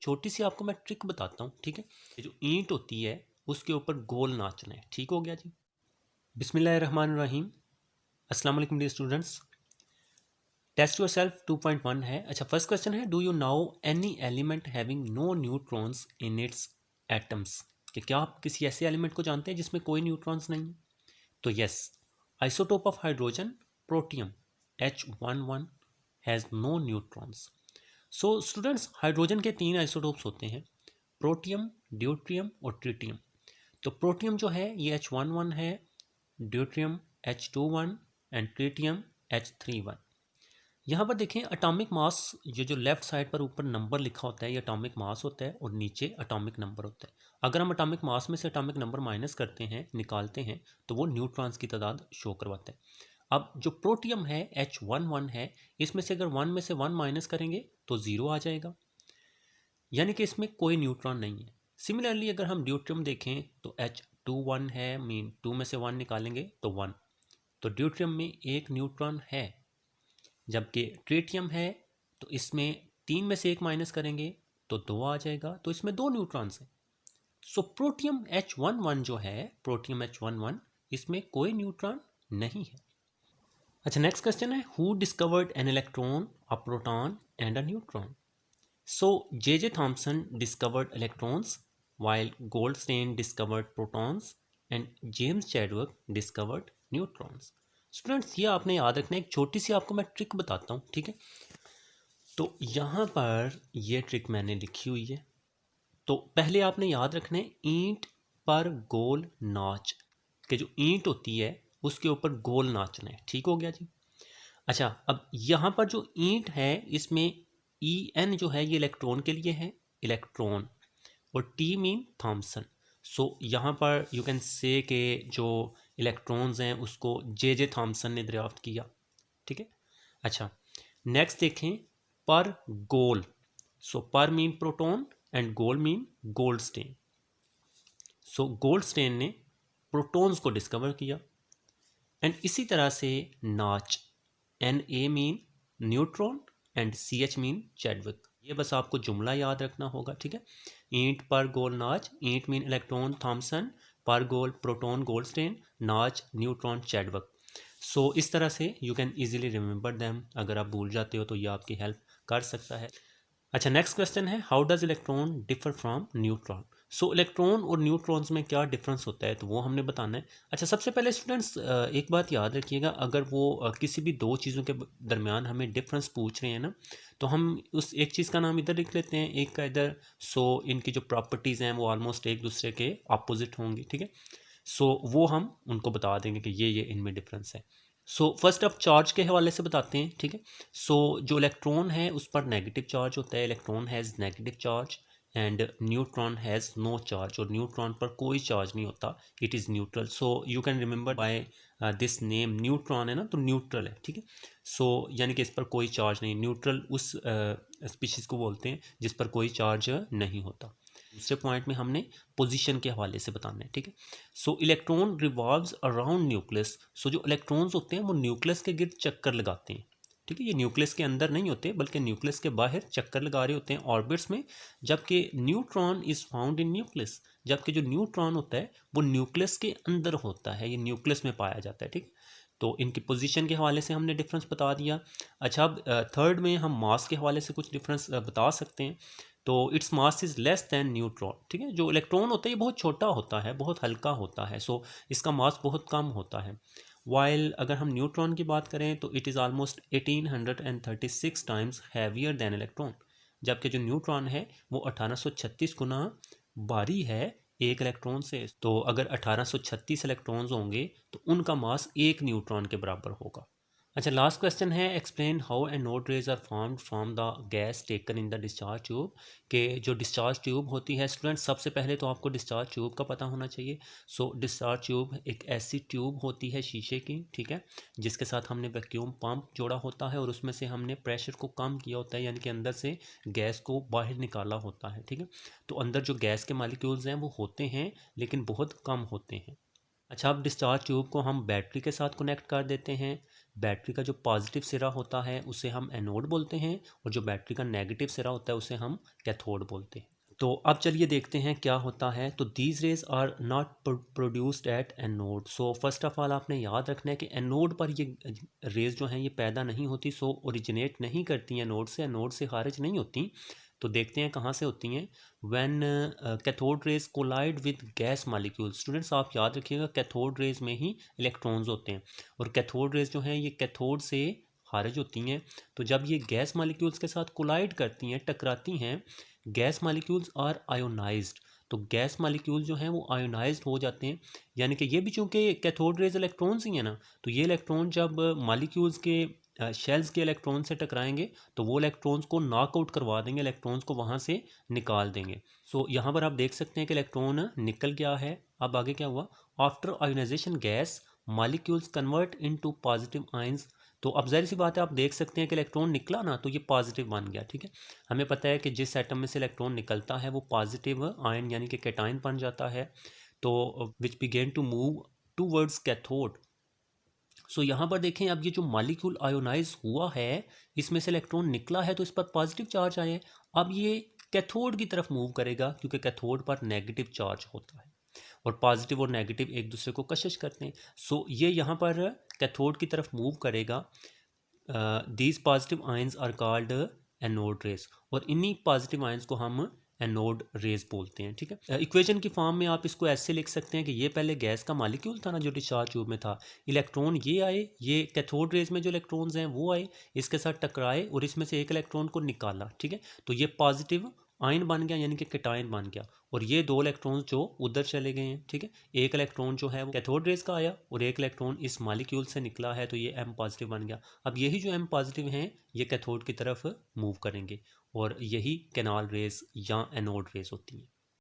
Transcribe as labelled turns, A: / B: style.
A: छोटी सी आपको मैं ट्रिक बताता हूँ, ठीक है। ये जो ईंट होती है उसके ऊपर गोल नाचना है, ठीक हो गया जी। बिस्मिल्लाहिर्रहमानिर्रहीम। अस्सलाम वालेकुम dear students. Test yourself 2.1 है। अच्छा, फर्स्ट क्वेश्चन है, do you know any element having no neutrons in its atoms. कि क्या आप किसी ऐसे एलिमेंट को जानते हैं जिसमें कोई न्यूट्रॉन्स नहीं है? तो yes, isotope of hydrogen protium H11 has no neutrons. So students, hydrogen के 3 आइसोटोप्स होते हैं, प्रोटियम, ड्यूट्रियम और ट्रिटियम। तो प्रोटियम जो है ये H11 है, deuterium H21 and tritium H31। यहाँ पर देखें एटॉमिक मास, ये जो लेफ्ट साइड पर ऊपर नंबर लिखा होता है ये एटॉमिक मास होता है और नीचे एटॉमिक नंबर होता है। अगर हम एटॉमिक मास में से एटॉमिक नंबर माइनस करते हैं, निकालते हैं, तो वो न्यूट्रॉन्स की तादाद शो करवाता है। अब जो प्रोटियम है H11 है, इसमें से अगर 1 में से 1 माइनस करेंगे तो 0 आ जाएगा, यानी कि इसमें कोई न्यूट्रॉन नहीं है। सिमिलरली अगर हम ड्यूट्रियम देखें तो H21 है, मीन 2 में से 1 निकालेंगे तो 1, तो ड्यूट्रियम में एक न्यूट्रॉन है। जबकि ट्रिटियम है तो इसमें 3 में से 1 माइनस करेंगे तो 2 आ जाएगा, तो इसमें 2 न्यूट्रॉन्स हैं। सो प्रोटियम H11 जो है, प्रोटियम H11, इसमें कोई न्यूट्रॉन नहीं है। अच्छा, नेक्स्ट क्वेश्चन है, who discovered an electron, a proton and a neutron. So J.J. Thomson discovered electrons while Goldstein discovered protons and James Chadwick discovered neutrons. Students, ये आपने याद रखना है, एक छोटी सी आपको मैं ट्रिक बताता हूँ, ठीक है। तो यहाँ पर ये ट्रिक मैंने लिखी हुई है। तो पहले आपने याद रखना है, ईंट पर गोल नाच, कि जो ईंट होती है उसके ऊपर गोल नाचना है, ठीक हो गया जी। अच्छा, अब यहाँ पर जो ईंट है इसमें En जो है ये इलेक्ट्रॉन के लिए है, इलेक्ट्रॉन, और T मीन थॉमसन। सो यहाँ पर यू कैन से के जो इलेक्ट्रॉन्स हैं उसको J.J. थॉमसन ने दरियाफ्त किया, ठीक है। अच्छा, नेक्स्ट देखें, पर गोल। सो पर mean proton and goal mean Goldstein. So Goldstein ने प्रोटॉन्स को डिस्कवर किया। एंड इसी तरह से नाच, Na mean neutron and CH mean Chadwick. ये बस आपको जुमला याद रखना होगा, ठीक है। ईंट पर गोल नाच, ईंट मीन इलेक्ट्रॉन थॉमसन, पर गोल प्रोटॉन गोल्डस्टेन, नाच न्यूट्रॉन चैडविक। सो इस तरह से you can easily remember them. अगर आप भूल जाते हो तो ये आपकी हेल्प कर सकता है। अच्छा, नेक्स्ट क्वेश्चन है, how does electron differ from neutron. So electron और न्यूट्रॉन्स में क्या डिफरेंस होता है, तो वो हमने बताना है। अच्छा, सबसे पहले स्टूडेंट्स एक बात याद रखिएगा, अगर वो किसी भी दो चीज़ों के दरमियान हमें डिफरेंस पूछ रहे हैं ना, तो हम उस एक चीज़ का नाम इधर लिख लेते हैं, एक का इधर। सो इनकी जो प्रॉपर्टीज़ हैं वो ऑलमोस्ट एक दूसरे के अपोजिट होंगी, ठीक है। सो वो हम उनको बता देंगे कि ये इनमें डिफरेंस है। सो फर्स्ट अब चार्ज के हवाले से बताते हैं, ठीक है। सो जो इलेक्ट्रॉन है उस पर नेगेटिव चार्ज होता है, electron has negative charge, and neutron has no charge, और न्यूट्रॉन पर कोई चार्ज नहीं होता, it is neutral. So you can remember by this name, neutron है ना तो न्यूट्रल है, ठीक है। सो यानी कि इस पर कोई चार्ज नहीं, न्यूट्रल उस स्पीशीज़ को बोलते हैं जिस पर कोई चार्ज नहीं होता। दूसरे पॉइंट में हमने पोजीशन के हवाले से बताना है, ठीक है। So electron revolves around nucleus. So जो इलेक्ट्रॉन्स होते हैं वो न्यूक्लियस के गिर्द चक्कर लगाते हैं, ठीक है। ये न्यूक्लियस के अंदर नहीं होते बल्कि न्यूक्लियस के बाहर चक्कर लगा रहे होते हैं ऑर्बिट्स में, जबकि neutron is found in nucleus. जबकि जो न्यूट्रॉन होता है वो न्यूक्लियस के अंदर होता है, ये न्यूक्लियस में पाया जाता है, ठीक। तो इनकी पोजीशन के हवाले से हमने डिफरेंस बता दिया। अच्छा, अब थर्ड में हम मास के हवाले से कुछ डिफरेंस बता सकते हैं। तो its mass is less than neutron, ठीक है। जो इलेक्ट्रॉन होता है ये बहुत छोटा होता है, बहुत हल्का होता है, सो इसका मास बहुत कम होता है। वाइल अगर हम न्यूट्रॉन की बात करें तो it is almost 1836 times heavier than electron. जबकि जो न्यूट्रॉन है वो 1836 गुना भारी है एक इलेक्ट्रॉन से। तो अगर 1836 इलेक्ट्रॉन्स होंगे तो उनका मास एक न्यूट्रॉन के बराबर होगा। अच्छा, लास्ट क्वेश्चन है, explain how anode rays are formed from the gas taken in the discharge tube. के जो डिस्चार्ज ट्यूब होती है स्टूडेंट, सबसे पहले तो आपको डिस्चार्ज ट्यूब का पता होना चाहिए। सो डिस्चार्ज ट्यूब एक ऐसी ट्यूब होती है शीशे की, ठीक है, जिसके साथ हमने वैक्यूम पंप जोड़ा होता है और उसमें से हमने प्रेशर को कम किया होता है, यानी कि अंदर से गैस को बाहर निकाला होता है, ठीक है। तो अंदर जो गैस के मालिक्यूल्स हैं वो होते हैं लेकिन बहुत कम होते हैं। अच्छा, अब डिस्चार्ज ट्यूब को हम बैटरी के साथ कनेक्ट कर देते हैं, बैटरी का जो पॉजिटिव सिरा होता है उसे हम एनोड बोलते हैं और जो बैटरी का नेगेटिव सिरा होता है उसे हम कैथोड बोलते हैं। तो अब चलिए देखते हैं क्या होता है। तो these rays are not produced at anode. So first of all आपने याद रखना है कि एनोड पर ये रेज जो हैं ये पैदा नहीं होती, सो ओरिजिनेट नहीं करती हैं एनोड से खारिज नहीं होती। तो देखते हैं कहाँ से होती हैं। When cathode rays collide with gas molecule. Students आप याद रखिएगा कैथोड रेज में ही इलेक्ट्रॉन्स होते हैं और कैथोड रेज जो हैं ये कैथोड से खारिज होती हैं। तो जब ये गैस मॉलिक्यूल्स के साथ कोलाइड करती हैं, टकराती हैं, गैस मॉलिक्यूल्स आर आयोनाइज्ड। तो गैस मॉलिक्यूल जो हैं वो आयोनाइज्ड हो जाते हैं, यानी कि ये भी चूंकि कैथोड रेज इलेक्ट्रॉन्स ही हैं ना, तो ये इलेक्ट्रॉन जब मॉलिक्यूल्स के शेल्स के इलेक्ट्रॉन से टकराएंगे तो वो इलेक्ट्रॉन्स को नॉकआउट करवा देंगे, इलेक्ट्रॉन्स को वहाँ से निकाल देंगे। सो यहाँ पर आप देख सकते हैं कि इलेक्ट्रॉन निकल गया है। अब आगे क्या हुआ, after ionization gas molecules convert into positive ions. तो अब जाहिर सी बात है आप देख सकते हैं कि इलेक्ट्रॉन निकला ना तो ये पॉजिटिव बन गया, ठीक है। हमें पता है कि जिस एटम में से इलेक्ट्रॉन निकलता है वो पॉजिटिव आयन यानी कि कैटायन बन जाता है। तो which begin to move towards cathode. So यहाँ पर देखें, अब ये जो मॉलिक्यूल आयोनाइज हुआ है इसमें से इलेक्ट्रॉन निकला है तो इस पर पॉजिटिव चार्ज आए। अब ये कैथोड की तरफ मूव करेगा क्योंकि कैथोड पर नेगेटिव चार्ज होता है और पॉजिटिव और नेगेटिव एक दूसरे को कशिश करते हैं। सो ये यहाँ पर कैथोड की तरफ मूव करेगा। These positive ions are called anode rays और इन्हीं पॉजिटिव आयंस को हम एनोड रेज बोलते हैं, ठीक है। इक्वेशन की फॉर्म में आप इसको ऐसे लिख सकते हैं कि ये पहले गैस का मॉलिक्यूल था ना जो डिस्चार्ज ट्यूब में था, इलेक्ट्रॉन ये आए, ये कैथोड रेज में जो इलेक्ट्रॉन्स हैं वो आए, इसके साथ टकराए और इसमें से एक इलेक्ट्रॉन को निकाला, ठीक है। तो ये पॉजिटिव आयन बन गया यानी कि कैटायन बन गया और ये दो इलेक्ट्रॉन्स जो उधर चले गए हैं, ठीक है। एक इलेक्ट्रॉन जो है वो कैथोड रेज का आया और एक इलेक्ट्रॉन इस मॉलिक्यूल से निकला है तो ये एम पॉजिटिव बन गया। अब यही जो एम पॉजिटिव हैं ये कैथोड की तरफ मूव करेंगे और यही कैनाल रेज या एनोड रेज होती हैं।